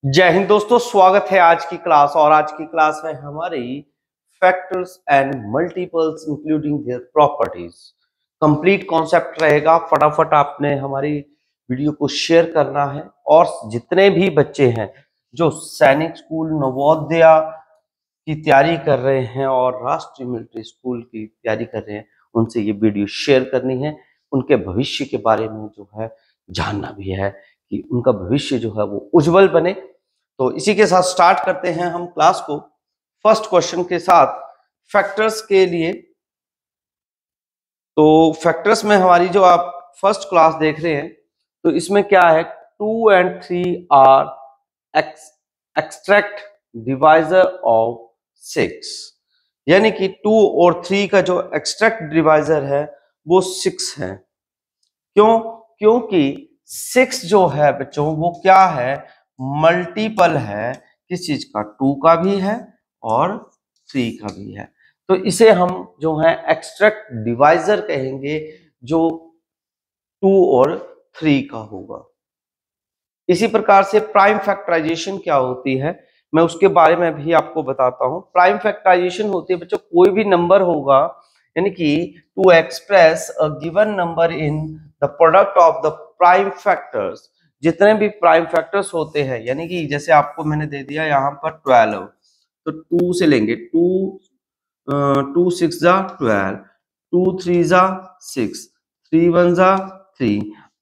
जय हिंद दोस्तों, स्वागत है आज की क्लास। और आज की क्लास में हमारी factors and multiples including their properties complete concept रहेगा। फटाफट आपने हमारी वीडियो को शेयर करना है और जितने भी बच्चे हैं जो सैनिक स्कूल, नवोदय की तैयारी कर रहे हैं और राष्ट्रीय मिलिट्री स्कूल की तैयारी कर रहे हैं, उनसे ये वीडियो शेयर करनी है। उनके भविष्य के बारे में जो है जानना भी है कि उनका भविष्य जो है वो उज्जवल बने। तो इसी के साथ स्टार्ट करते हैं हम क्लास को फर्स्ट क्वेश्चन के साथ फैक्टर्स के लिए। तो फैक्टर्स में हमारी जो आप फर्स्ट क्लास देख रहे हैं, तो इसमें क्या है, 2 and 3 are extract divisor of 6, यानी कि 2 और 3 का जो एक्सट्रैक्ट डिवाइजर है वो 6 है। क्यों? क्योंकि 6 जो है बच्चों वो क्या है, मल्टीपल है किस चीज का, 2 का भी है और 3 का भी है। तो इसे हम जो है एक्सट्रैक्ट डिवाइजर कहेंगे, जो 2 और 3 का होगा। इसी प्रकार से प्राइम फैक्टराइजेशन क्या होती है, मैं उसके बारे में भी आपको बताता हूं। प्राइम फैक्टराइजेशन होती है बच्चों, कोई भी नंबर होगा, यानी कि to express a given number in the product of the prime factors. जितने भी प्राइम फैक्टर्स होते हैं, यानी कि जैसे आपको मैंने दे दिया यहाँ पर 12, तो 2 से लेंगे, 2 6 जा 12, 2 3 जा 6, 3 1 जा 3।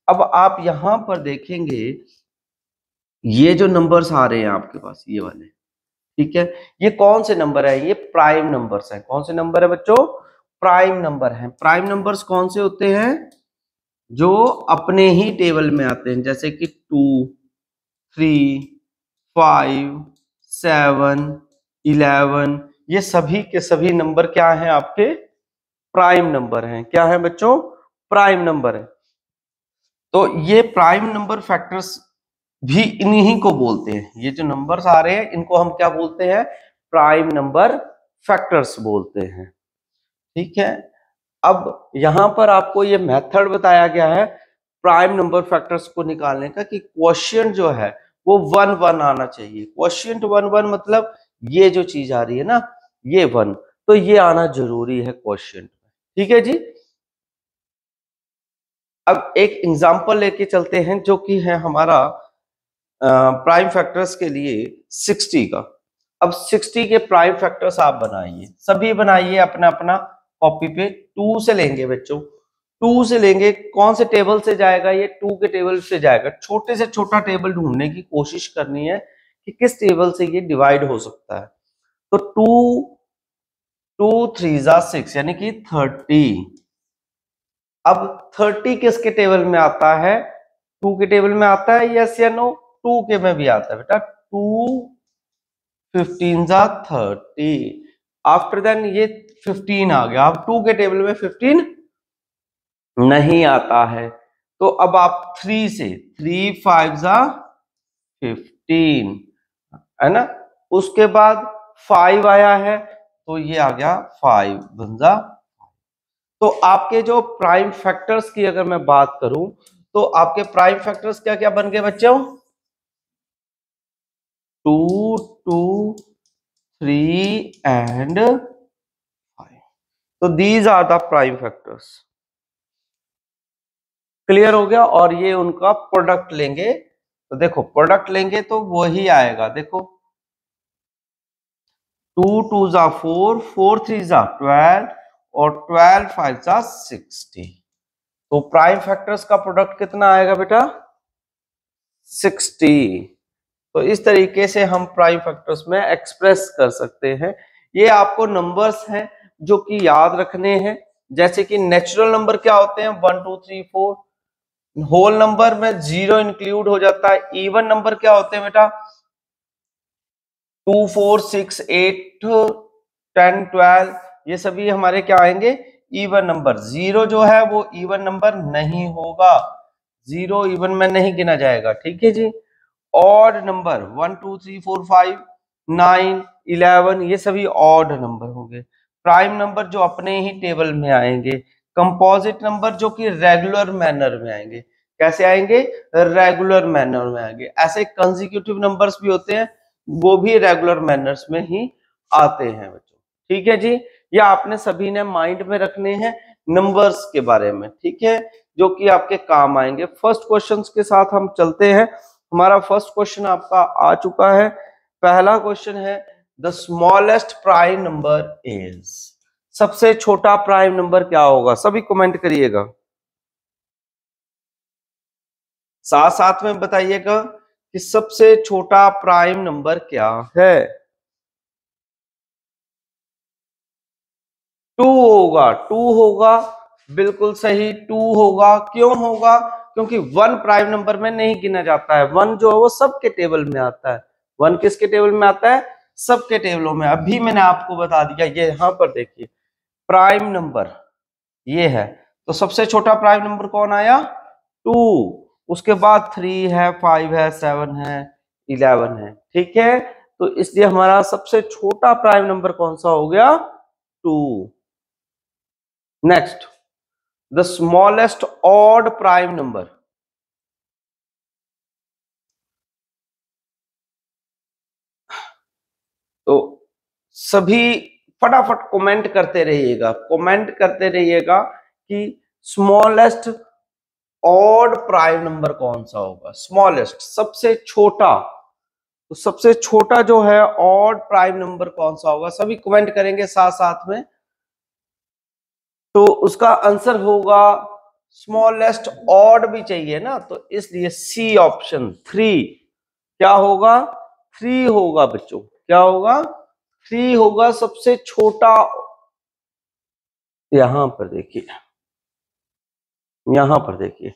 अब आप यहां पर देखेंगे ये जो नंबर्स आ रहे हैं आपके पास, ये वाले, ठीक है, ये कौन से नंबर है, ये प्राइम नंबर्स हैं। कौन से नंबर है बच्चों, प्राइम नंबर हैं। प्राइम नंबर्स कौन से होते हैं, जो अपने ही टेबल में आते हैं, जैसे कि 2 3 5 7 11, ये सभी के सभी नंबर क्या हैं, आपके प्राइम नंबर हैं। क्या है बच्चों, प्राइम नंबर है। तो ये प्राइम नंबर फैक्टर्स भी इन्हीं को बोलते हैं। ये जो नंबर्स आ रहे हैं इनको हम क्या बोलते हैं, प्राइम नंबर फैक्टर्स बोलते हैं। ठीक है, अब यहां पर आपको ये मेथड बताया गया है प्राइम नंबर फैक्टर्स को निकालने का, कि क्वोशिएंट जो है वो 1 1 आना चाहिए। क्वोशिएंट 1 1 मतलब ये जो चीज आ रही है ना, ये 1, तो ये आना जरूरी है क्वोशिएंट में। ठीक है जी। अब एक एग्जांपल लेके चलते हैं, जो कि है हमारा प्राइम फैक्टर्स के लिए 60 का। अब 60 के प्राइम फैक्टर्स आप बनाइए, सभी बनाइए अपना अपना कॉपी पे। 2 से लेंगे बच्चों, 2 से लेंगे, कौन से टेबल से जाएगा, ये 2 के टेबल से जाएगा। छोटे से छोटा टेबल ढूंढने की कोशिश करनी है कि किस टेबल से ये डिवाइड हो सकता है। तो 2 3 जा 6, यानी कि 30। अब 30 किसके टेबल में आता है, 2 के टेबल में आता है, यस या नो, 2 के में भी आता है बेटा। 2 15 जा 30, आफ्टर देन ये 15 आ गया। अब 2 के टेबल में 15 नहीं आता है, तो अब आप 3 से, 3 5 जा 15, है ना। उसके बाद 5 आया है, तो ये आ गया 5 बंजा। तो आपके जो प्राइम फैक्टर्स की अगर मैं बात करूं, तो आपके प्राइम फैक्टर्स क्या क्या बन गए बच्चों, 2 2 3 and 5। तो these are the prime factors. Clear हो गया। और ये उनका प्रोडक्ट लेंगे, तो देखो प्रोडक्ट लेंगे तो वही आएगा। देखो 2 2 जा 4, 4 3 जा 12 और 12 5 जा 60। तो प्राइम फैक्टर्स का प्रोडक्ट कितना आएगा बेटा, 60। तो इस तरीके से हम प्राइम फैक्टर्स में एक्सप्रेस कर सकते हैं। ये आपको नंबर्स हैं जो कि याद रखने हैं। जैसे कि नेचुरल नंबर क्या होते हैं, 1 2 3 4, होल नंबर में 0 इंक्लूड हो जाता है। इवन नंबर क्या होते हैं बेटा, 2 4 6 8 10 12, ये सभी हमारे क्या आएंगे, इवन नंबर। 0 जो है वो इवन नंबर नहीं होगा, 0 इवन में नहीं गिना जाएगा। ठीक है जी। ऑड नंबर 1 2 3 4 5 9 11, ये सभी ऑड नंबर होंगे। प्राइम नंबर जो अपने ही टेबल में आएंगे। कंपोजिट नंबर जो कि रेगुलर मैनर में आएंगे। कैसे आएंगे, रेगुलर मैनर में आएंगे। ऐसे कंसेक्यूटिव नंबर्स भी होते हैं, वो भी रेगुलर मैनर्स में ही आते हैं बच्चों। ठीक है जी, ये आपने सभी ने माइंड में रखने हैं नंबर्स के बारे में, ठीक है, जो कि आपके काम आएंगे। फर्स्ट क्वेश्चन के साथ हम चलते हैं। हमारा फर्स्ट क्वेश्चन आपका आ चुका है। पहला क्वेश्चन है the smallest prime number is, सबसे छोटा प्राइम नंबर क्या होगा, सभी कमेंट करिएगा, साथ साथ में बताइएगा कि सबसे छोटा प्राइम नंबर क्या है। 2 होगा, 2 होगा, बिल्कुल सही, 2 होगा। क्यों होगा, क्योंकि 1 प्राइम नंबर में नहीं गिना जाता है। 1 जो है वो सबके टेबल में आता है। 1 किसके टेबल में आता है, सबके टेबलों में। अभी मैंने आपको बता दिया, ये यहां पर देखिए प्राइम नंबर ये है, तो सबसे छोटा प्राइम नंबर कौन आया, 2। उसके बाद 3 है, 5 है, 7 है, 11 है, ठीक है। तो इसलिए हमारा सबसे छोटा प्राइम नंबर कौन सा हो गया, 2। Next, the smallest odd prime number, तो सभी फटाफट कमेंट करते रहिएगा, कमेंट करते रहिएगा कि स्मॉलेस्ट ऑड प्राइम नंबर कौन सा होगा। स्मॉलेस्ट सबसे छोटा, तो सबसे छोटा जो है ऑड प्राइम नंबर कौन सा होगा, सभी कमेंट करेंगे साथ साथ में। तो उसका आंसर होगा, स्मॉलेस्ट ऑड भी चाहिए ना, तो इसलिए सी ऑप्शन 3 क्या होगा, 3 होगा बच्चों। क्या होगा, 3 होगा सबसे छोटा। यहां पर देखिए, यहां पर देखिए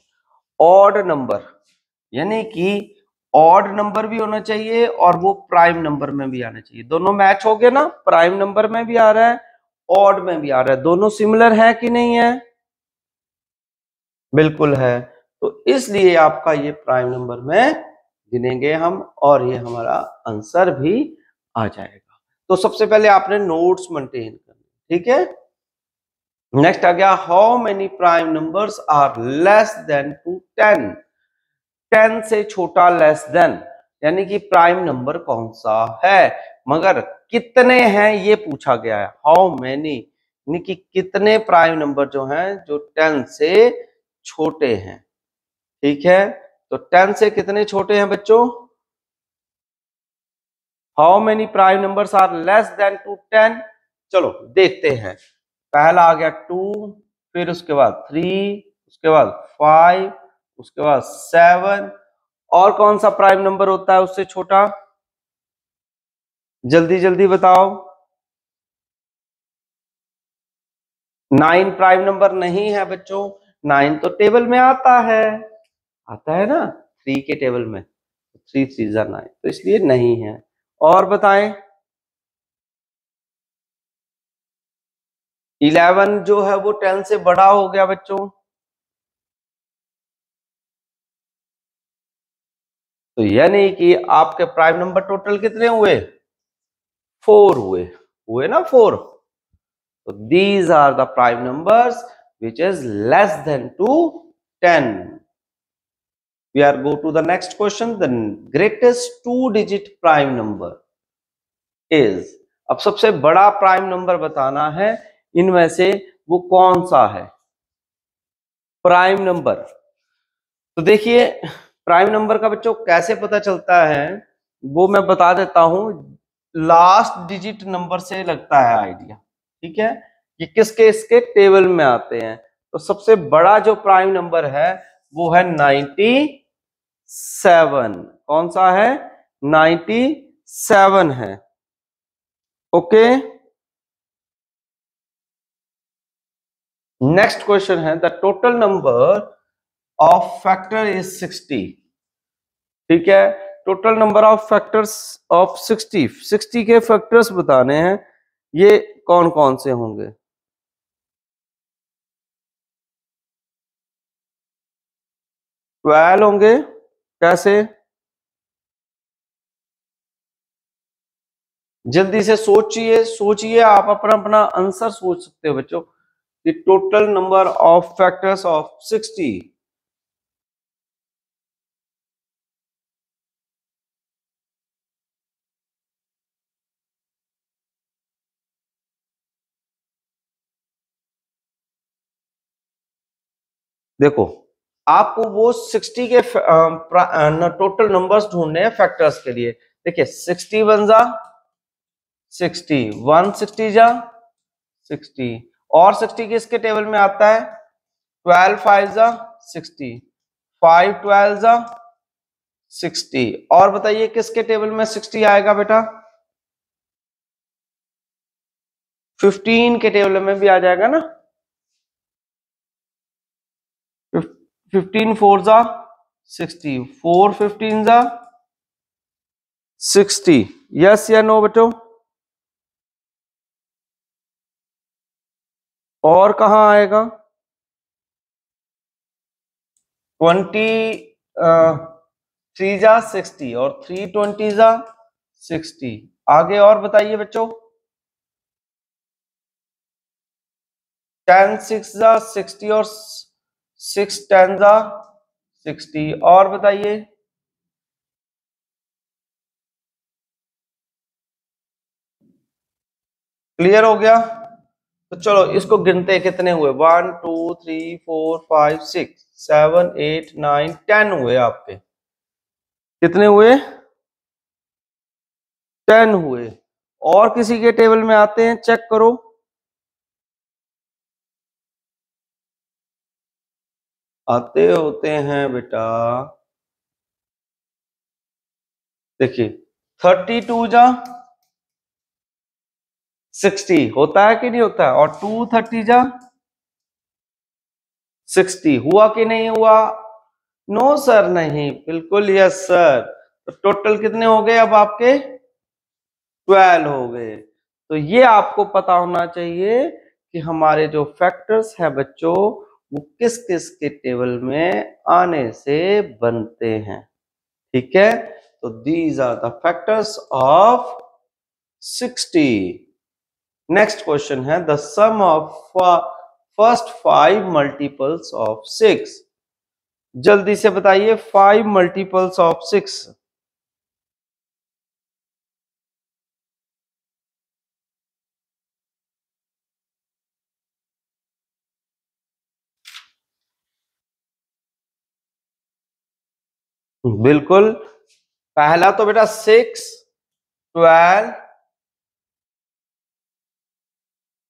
ऑड नंबर, यानी कि ऑड नंबर भी होना चाहिए और वो प्राइम नंबर में भी आना चाहिए। दोनों मैच हो गए ना, प्राइम नंबर में भी आ रहा है, ऑड में भी आ रहा है, दोनों सिमिलर है कि नहीं है, बिल्कुल है। तो इसलिए आपका ये प्राइम नंबर में गिनेंगे हम, और ये हमारा आंसर भी आ जाएगा। तो सबसे पहले आपने नोट्स मेंटेन करने, ठीक है। नेक्स्ट आ गया, how many prime numbers are less than two 10। 10 से छोटा लेस देन, यानी कि प्राइम नंबर कौन सा है, मगर कितने हैं ये पूछा गया है। हाउ मेनी, यानी कि कितने प्राइम नंबर जो हैं जो 10 से छोटे हैं, ठीक है। तो 10 से कितने छोटे हैं बच्चों, how many prime numbers are less than two 10। चलो देखते हैं। पहला आ गया 2, फिर उसके बाद 3, उसके बाद 5, उसके बाद 7, और कौन सा प्राइम नंबर होता है उससे छोटा, जल्दी जल्दी बताओ। 9 प्राइम नंबर नहीं है बच्चों, 9 तो टेबल में आता है ना, 3 के टेबल में, 3 3 9, तो इसलिए नहीं है। और बताएं, 11 जो है वो 10 से बड़ा हो गया बच्चों, तो यानी कि आपके प्राइम नंबर टोटल कितने हुए, 4 हुए ना, 4। तो these are the prime numbers which is less than to 10. We are go to the next question. The greatest 2-digit prime number is, अब सबसे बड़ा प्राइम नंबर बताना है इनमें से वो कौन सा है प्राइम नंबर। तो देखिए प्राइम नंबर का बच्चों कैसे पता चलता है, वो मैं बता देता हूं। लास्ट डिजिट नंबर से लगता है आइडिया, ठीक है, कि किसके इसके टेबल में आते हैं। तो सबसे बड़ा जो प्राइम नंबर है वो है 97। कौन सा है, 97 है, ओके। नेक्स्ट क्वेश्चन है, the total number of factor is 60, ठीक है। Total number of factors of 60 के फैक्टर्स बताने हैं, ये कौन कौन से होंगे। 12 होंगे, कैसे, जल्दी से सोचिए सोचिए, आप अपना अपना आंसर सोच सकते हो बच्चों। The total number of factors of 60, देखो, आपको वो 60 के टोटल नंबर्स ढूंढने हैं फैक्टर्स के लिए। देखिए 60 वन जा 60, 160 जा 60, और 60 किसके टेबल में आता है? 12 फाइव जा 60, 5 12 जा 60, और बताइए किसके टेबल में 60 आएगा बेटा? 15 के टेबल में भी आ जाएगा ना। 15 फोर जा 60, 4 15 जा 60, यस या नो बेटो? और कहां आएगा? 23 जा 60 और 3 20 जा 60, आगे और बताइए बच्चों। 10 6 जा 60 और 6 10 जा 60, और बताइए। क्लियर हो गया? तो चलो इसको गिनते कितने हुए। 1 2 3 4 5 6 7 8 9 10 हुए आपके। कितने हुए? 10 हुए। और किसी के टेबल में आते हैं, चेक करो। आते होते हैं बेटा। देखिए 32 जा 60 होता है कि नहीं होता है, और 2 30 जा 60 हुआ कि नहीं हुआ? नो सर, नहीं, बिल्कुल यस सर। तो टोटल कितने हो गए अब आपके? 12 हो गए। तो ये आपको पता होना चाहिए कि हमारे जो फैक्टर्स हैं बच्चों, वो किस किस के टेबल में आने से बनते हैं। ठीक है, तो these are the factors of 60। Next question है the sum of first 5 multiples of 6। जल्दी से बताइए 5 मल्टीपल्स ऑफ 6। बिल्कुल, पहला तो बेटा 6 12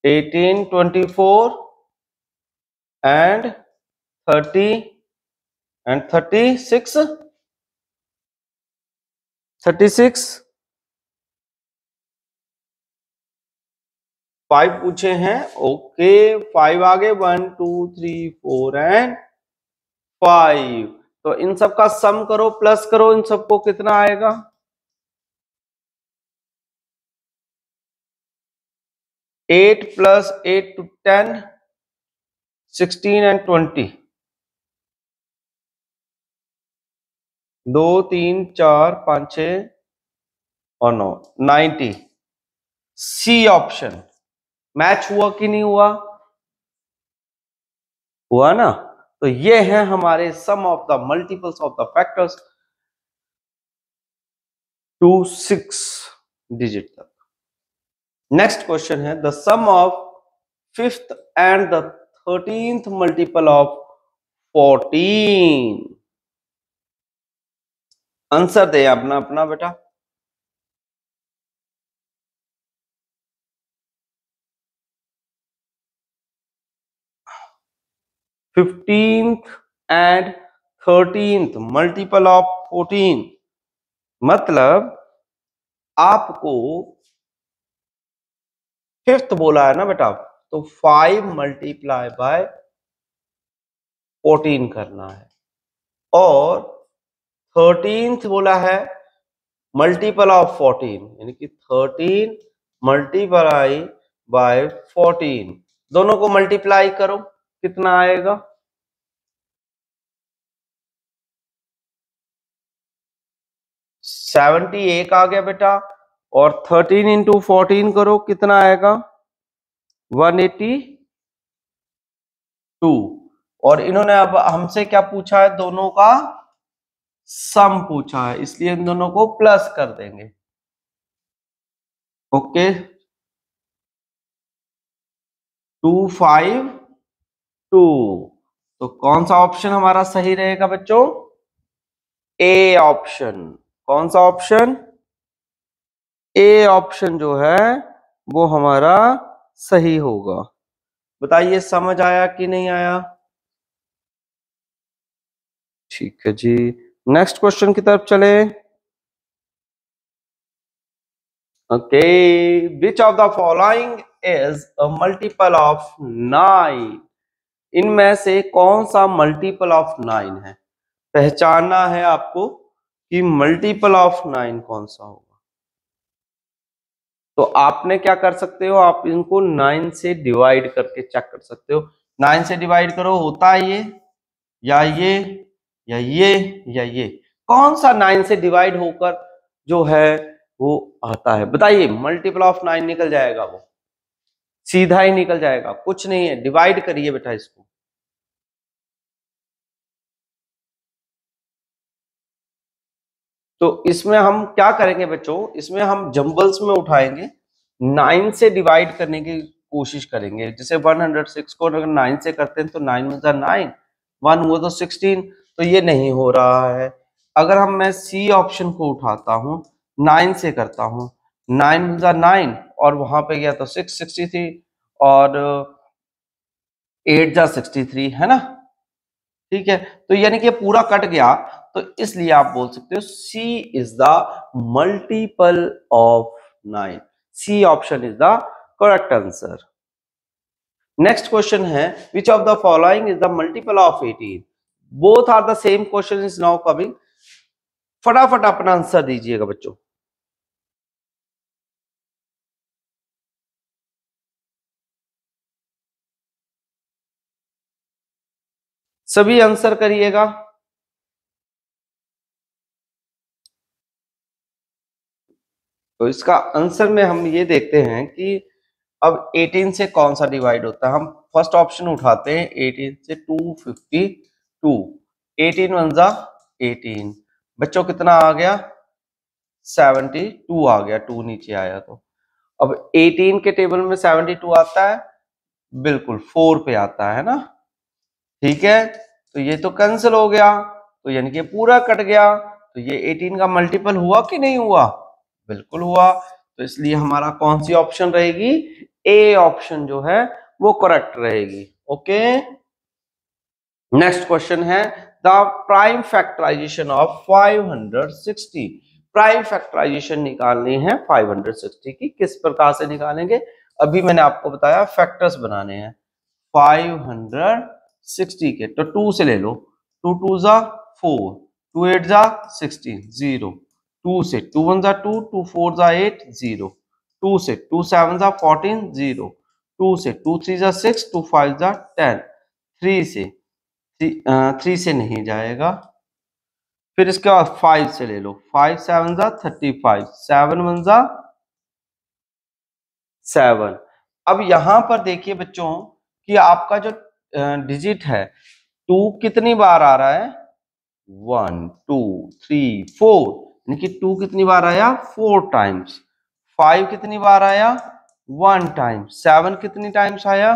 18 24 एंड 30 एंड 36 36 5 पूछे हैं। ओके, 5 आगे 1 2 3 4 एंड 5। तो इन सब का सम करो, प्लस करो, इन सबको कितना आएगा? 8 प्लस 8 to 10 16 एंड 20। 2 3 4 5 6 और 9 90। सी ऑप्शन मैच हुआ कि नहीं हुआ? हुआ ना। तो ये है हमारे sum of the multiples of the factors to 6 डिजिट तक। नेक्स्ट क्वेश्चन है the sum of 5th and the 13th multiple of 14। Answer दे अपना अपना बेटा। 15th and 13th multiple of 14, मतलब आपको 5th बोला है ना बेटा, तो 5 मल्टीप्लाई बाय 14 करना है, और 13th बोला है मल्टीपल ऑफ 14, यानी कि 13 मल्टीप्लाई बाय 14। दोनों को मल्टीप्लाई करो, कितना आएगा? 70 एक आ गया बेटा, और 13 इंटू 14 करो, कितना आएगा? 182। और इन्होंने अब हमसे क्या पूछा है? दोनों का सम पूछा है, इसलिए इन दोनों को प्लस कर देंगे। ओके, 2 5 2, तो कौन सा ऑप्शन हमारा सही रहेगा बच्चों? A option. कौन सा ऑप्शन? ए ऑप्शन जो है वो हमारा सही होगा। बताइए समझ आया कि नहीं आया? ठीक है जी, नेक्स्ट क्वेश्चन की तरफ चले। Okay, which of the following is a multiple of 9? इनमें से कौन सा मल्टीपल ऑफ 9 है? पहचानना है आपको कि मल्टीपल ऑफ 9 कौन सा होगा। तो आपने क्या कर सकते हो, आप इनको 9 से डिवाइड करके चेक कर सकते हो। 9 से डिवाइड करो, होता है ये या ये या ये या ये, कौन सा 9 से डिवाइड होकर जो है वो आता है? बताइए, मल्टीपल ऑफ 9 निकल जाएगा, वो सीधा ही निकल जाएगा, कुछ नहीं है। डिवाइड करिए बेटा इसको। तो इसमें हम क्या करेंगे बच्चों, इसमें हम जंबल्स में उठाएंगे, 9 से डिवाइड करने की कोशिश करेंगे। जैसे 106 को अगर 9 से करते हैं तो 9 में 9, 1 हुआ तो 16, तो ये नहीं हो रहा है। अगर हम मैं सी ऑप्शन को उठाता हूँ, 9 से करता हूँ, 9 में 9 और वहां पे गया तो 663 और 8 जा 63, है ना? ठीक है, तो यानी कि पूरा कट गया, तो इसलिए आप बोल सकते हो C is the multiple of 9। C option is the correct answer. Next question है, which of the following is the multiple of 18? Both are the same question is now coming. फटाफट अपना आंसर दीजिएगा बच्चों। सभी आंसर करिएगा। तो इसका answer में हम ये देखते हैं कि अब 18 से कौन सा डिवाइड होता है। हम फर्स्ट ऑप्शन उठाते हैं, 18 से 252, 18 वन जा 18, बच्चों कितना आ गया? 72 आ गया, 2 नीचे आया। तो अब 18 के टेबल में 72 आता है, बिल्कुल 4 पे आता है ना? ठीक है, तो ये तो कैंसिल हो गया, तो यानी कि पूरा कट गया। तो ये 18 का मल्टीपल हुआ कि नहीं हुआ? बिल्कुल हुआ। तो इसलिए हमारा कौन सी ऑप्शन रहेगी? ए ऑप्शन जो है वो करेक्ट रहेगी। ओके, नेक्स्ट क्वेश्चन है, the prime factorisation of 560। Prime factorisation निकालनी है 560 की, किस प्रकार से निकालेंगे? अभी मैंने आपको बताया फैक्टर्स बनाने हैं 560 के। तो 2 से ले लो, 2 2 जा 4, 2 8 जा 16, 0, 2 से 2 1 जा 2, 2 4 जा 8, 0, 2 से 2 7 जा 14, 0, 2 से 2 3 जा 6, 2 5 जा 10, 3 से 3 से नहीं जाएगा। फिर इसके बाद 5 से ले लो, 5 7 जा 35, 7 1 जा 7। अब यहां पर देखिए बच्चों कि आपका जो डिजिट है 2 कितनी बार आ रहा है? 1 2 3 4, यानी कि 2 कितनी बार आया? 4 टाइम्स। 5 कितनी बार आया? 1 टाइम। 7 कितनी टाइम्स आया?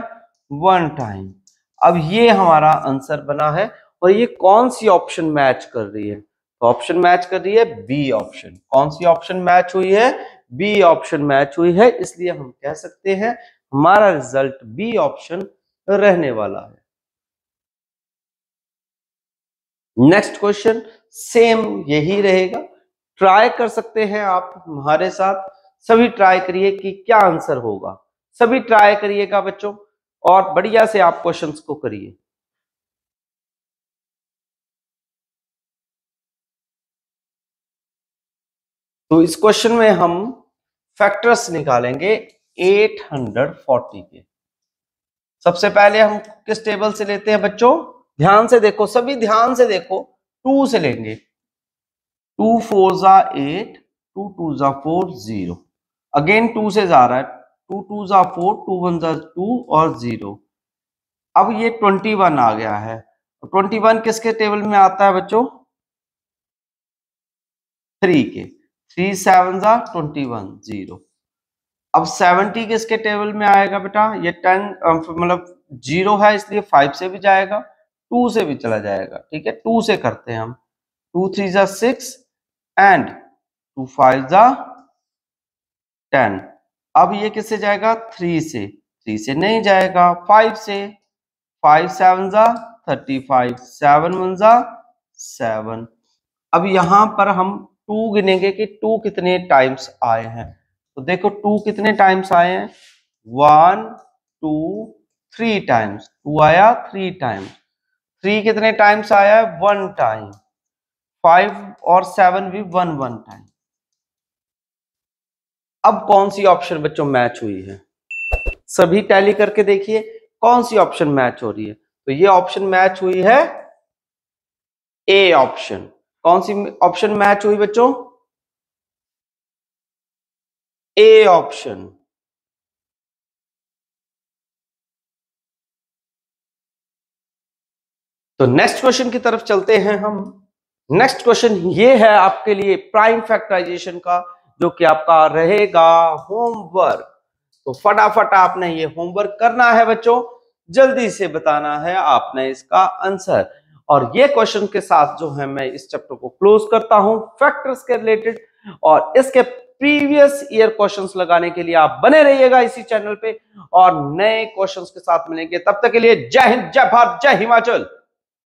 1 टाइम। अब ये हमारा आंसर बना है, और ये कौन सी ऑप्शन मैच कर रही है? तो ऑप्शन मैच कर रही है बी ऑप्शन। कौन सी ऑप्शन मैच हुई है? बी ऑप्शन मैच हुई है, इसलिए हम कह सकते हैं हमारा रिजल्ट बी ऑप्शन रहने वाला है। नेक्स्ट क्वेश्चन सेम यही रहेगा, ट्राई कर सकते हैं आप हमारे साथ। सभी ट्राई करिए कि क्या आंसर होगा, सभी ट्राई करिएगा बच्चों, और बढ़िया से आप क्वेश्चंस को करिए। तो इस क्वेश्चन में हम फैक्टर्स निकालेंगे 840 के। सबसे पहले हम किस टेबल से लेते हैं बच्चों? ध्यान से देखो, सभी ध्यान से देखो, 2 से लेंगे। 2 4 जा 8, 2 2 जा 4, 0, अगेन 2 से जा रहा है, 2 2 जा 4, 2 1 जा 2 और 0। अब ये 21 आ गया है। 21 किसके टेबल में आता है बच्चों? 3 के। 3 7 जा 21, 0। अब 70 किसके टेबल में आएगा बेटा? ये 10 मतलब 0 है, इसलिए 5 से भी जाएगा। 2 से भी चला जाएगा, ठीक है। 2 से करते हैं हम, 2 3 जा 6 एंड 2 5 जा 10। अब ये किससे जाएगा? 3 से, 3 से नहीं जाएगा, 5 से, 5 7 जा 35, 7 1 जा 7। अब यहां पर हम 2 गिनेंगे कि 2 कितने टाइम्स आए हैं। तो देखो 2 कितने टाइम्स आए हैं, 1 2 3 टाइम्स, 2 आया 3 टाइम्स। 3 कितने टाइम्स आया है? 1 टाइम। 5 और 7 भी 1 1 टाइम। अब कौन सी ऑप्शन बच्चों मैच हुई है? सभी टैली करके देखिए कौन सी ऑप्शन मैच हो रही है। तो ये ऑप्शन मैच हुई है ए ऑप्शन। कौन सी ऑप्शन मैच हुई बच्चों? A option. तो नेक्स्ट क्वेश्चन की तरफ चलते हैं हम। नेक्स्ट क्वेश्चन ये है आपके लिए प्राइम फैक्टराइजेशन का, जो कि आपका रहेगा होमवर्क। तो फटाफट आपने ये होमवर्क करना है बच्चों, जल्दी से बताना है आपने इसका आंसर। और ये क्वेश्चन के साथ जो है मैं इस चैप्टर को क्लोज करता हूं फैक्टर्स के रिलेटेड। और इसके प्रीवियस ईयर क्वेश्चंस लगाने के लिए आप बने रहिएगा इसी चैनल पे, और नए क्वेश्चंस के साथ मिलेंगे। तब तक के लिए जय हिंद, जय भारत, जय हिमाचल।